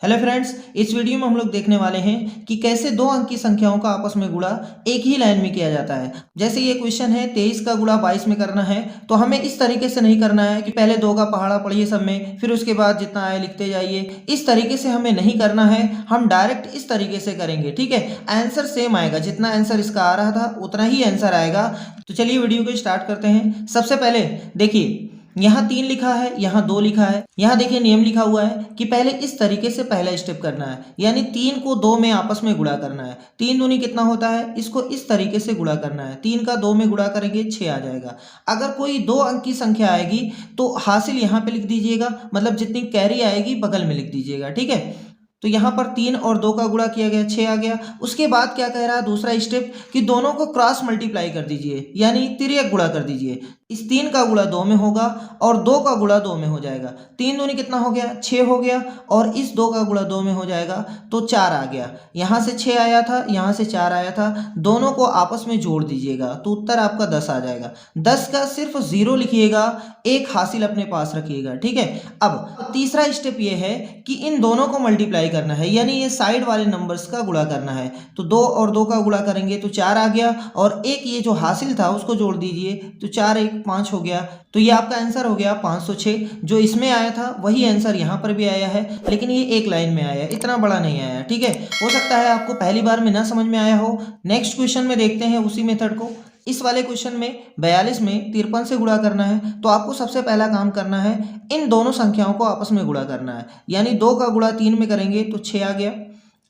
Hello friends, इस video में हम लोग देखने वाले हैं कि कैसे दो अंक की संख्याओं का आपस में गुणा एक ही लाइन में किया जाता है। जैसे ये क्वेश्चन है 23 का गुणा 22 में करना है, तो हमें इस तरीके से नहीं करना है कि पहले दो का पहाड़ा पढ़िए सब में, फिर उसके बाद जितना आए लिखते जाइए। इस तरीके से हमें नहीं करना है, हम डायरेक्ट इस तरीके से करेंगे। ठीक है, आंसर सेम आएगा, जितना आंसर इसका आ रहा था उतना ही आंसर आएगा। तो चलिए वीडियो को स्टार्ट करते हैं। सबसे पहले देखिए, यहाँ 3 लिखा है, यहाँ 2 लिखा है। यहाँ देखिए नियम लिखा हुआ है कि पहले इस तरीके से पहला स्टेप करना है, यानी 3 को 2 में आपस में गुणा करना है। 3 दूनी कितना होता है, इसको इस तरीके से गुणा करना है। 3 का 2 में गुणा करेंगे 6 आ जाएगा। अगर कोई 2 अंक की संख्या आएगी तो हासिल यहाँ पे लिख दीजिएगा, मतलब जितनी कैरी आएगी बगल में लिख दीजिएगा। ठीक है, तो यहाँ पर 3 और 2 का गुणा किया गया, 6 आ गया। उसके बाद क्या कह रहा है दूसरा स्टेप, कि दोनों को क्रॉस मल्टीप्लाई कर दीजिए, यानी तिर्यक गुणा कर दीजिए। इस 3 का गुणा 2 में होगा और 2 का गुणा 2 में हो जाएगा। 3 दूनी कितना हो गया, 6 हो गया, और इस 2 का गुणा 2 में हो जाएगा तो 4 आ गया। यहाँ से 6 आया था, यहाँ से 4 आया था, दोनों को आपस में जोड़ दीजिएगा तो उत्तर आपका 10 आ जाएगा। 10 का सिर्फ 0 लिखिएगा, एक हासिल अपने पास रखिएगा। ठीक है, अब तीसरा स्टेप ये है कि इन दोनों को मल्टीप्लाई करना है, यानी ये साइड वाले नंबर्स का गुणा करना है। तो 2 और 2 का गुणा करेंगे तो 4 आ गया, और एक ये जो हासिल था उसको जोड़ दीजिए तो 4 1 5 हो गया। तो ये आपका आंसर हो गया 506। जो इसमें आया था वही आंसर यहाँ पर भी आया है, लेकिन ये एक लाइन में आया है, इतना बड़ा नहीं आया। ठीक है, हो सकता है आपको पहली बार में ना समझ में आया हो। नेक्स्ट क्वेश्चन में देखते हैं उसी मेथड को। इस वाले क्वेश्चन में 42 में 53 से गुणा करना है, तो आपको सबसे पहला काम करना है इन दोनों संख्याओं को आपस में गुणा करना है। यानी 2 का गुणा 3 में करेंगे तो 6 आ गया।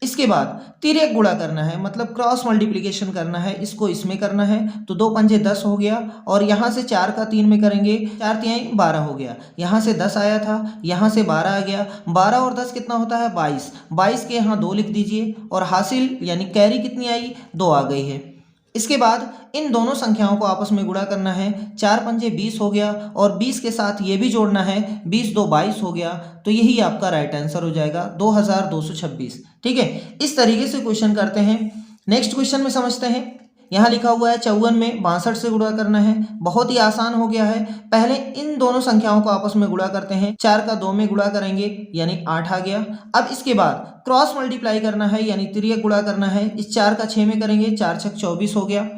इसके बाद तिर्यक गुणा करना है, मतलब क्रॉस मल्टीप्लिकेशन करना है, इसको इसमें करना है तो 2 पंजे 10 हो गया, और यहाँ से 4 का 3 में करेंगे, 4 तिहाई 12 हो गया। यहाँ से 10 आया था, यहाँ से 12 आ गया। 12 और 10 कितना होता है, 22। 22 के यहाँ 2 लिख दीजिए, और हासिल यानी कैरी कितनी आई, 2 आ गई है। इसके बाद इन दोनों संख्याओं को आपस में गुणा करना है। 4 पंजे 20 हो गया, और 20 के साथ ये भी जोड़ना है, 20 2 22 हो गया। तो यही आपका राइट आंसर हो जाएगा 2226। ठीक है, इस तरीके से क्वेश्चन करते हैं। नेक्स्ट क्वेश्चन में समझते हैं। यहाँ लिखा हुआ है 54 में 62 से गुणा करना है। बहुत ही आसान हो गया है। पहले इन दोनों संख्याओं को आपस में गुणा करते हैं। 4 का 2 में गुणा करेंगे यानी 8 आ गया। अब इसके बाद क्रॉस मल्टीप्लाई करना है, यानी तिर्यक गुणा करना है। इस 4 का 6 में करेंगे, 4 6 24 हो गया,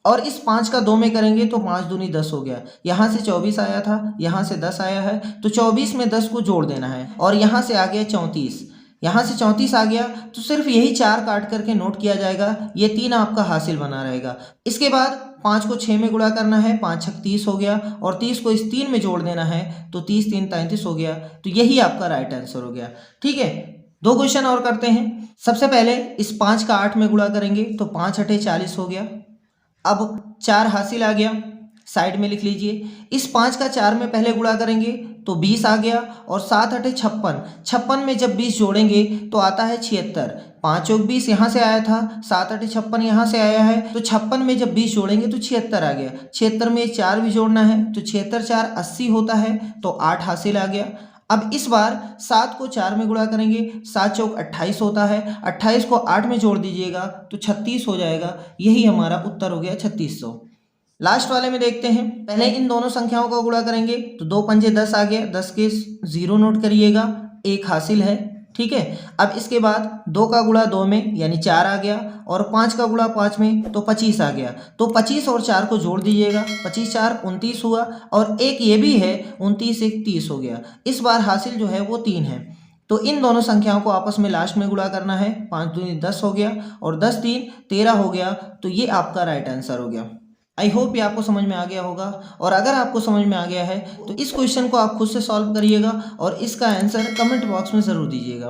और इस 5 का 2 में करेंगे तो 5 दूनी 10 हो गया। यहाँ से 24 आया था, यहाँ से 10 आया है, तो 24 में 10 को जोड़ देना है, और यहाँ से आ गया 34। यहाँ से 34 आ गया, तो सिर्फ यही 4 काट करके नोट किया जाएगा, ये 3 आपका हासिल बना रहेगा। इसके बाद 5 को 6 में गुणा करना है, 5 6 30 हो गया, और 30 को इस 3 में जोड़ देना है तो 30 3 33 हो गया। तो यही आपका राइट आंसर हो गया। ठीक है, 2 क्वेश्चन और करते हैं। सबसे पहले इस 5 का 8 में गुणा करेंगे तो 5 8 40 हो गया। अब 4 हासिल आ गया, साइड में लिख लीजिए। इस 5 का 4 में पहले गुणा करेंगे तो 20 आ गया, और 7 8 56। 56 में जब 20 जोड़ेंगे तो आता है 76। 5 चौक 20 यहाँ से आया था, 7 8 56 यहाँ से आया है, तो 56 में जब 20 जोड़ेंगे तो 76 आ गया। 76 में 4 भी जोड़ना है तो 76 4 80 होता है, तो 8 हासिल आ गया। अब इस बार 7 को 4 में गुणा करेंगे, 7 चौक 28 होता है, 28 को 8 में जोड़ दीजिएगा तो 36 हो जाएगा। यही हमारा उत्तर हो गया 3600। लास्ट वाले में देखते हैं। पहले इन दोनों संख्याओं का गुणा करेंगे तो 2 पंजे 10 आ गया, 10 के 0 नोट करिएगा, एक हासिल है। ठीक है, अब इसके बाद 2 का गुणा 2 में यानी 4 आ गया, और 5 का गुणा 5 में तो 25 आ गया। तो 25 और 4 को जोड़ दीजिएगा, 25 4 29 हुआ, और एक ये भी है, 29 1 30 हो गया। इस बार हासिल जो है वो 3 है। तो इन दोनों संख्याओं को आपस में लास्ट में गुणा करना है। 5 दूनी 10 हो गया, और 10 3 13 हो गया। तो ये आपका राइट आंसर हो गया। आई होप ये आपको समझ में आ गया होगा, और अगर आपको समझ में आ गया है तो इस क्वेश्चन को आप खुद से सॉल्व करिएगा, और इसका आंसर कमेंट बॉक्स में ज़रूर दीजिएगा।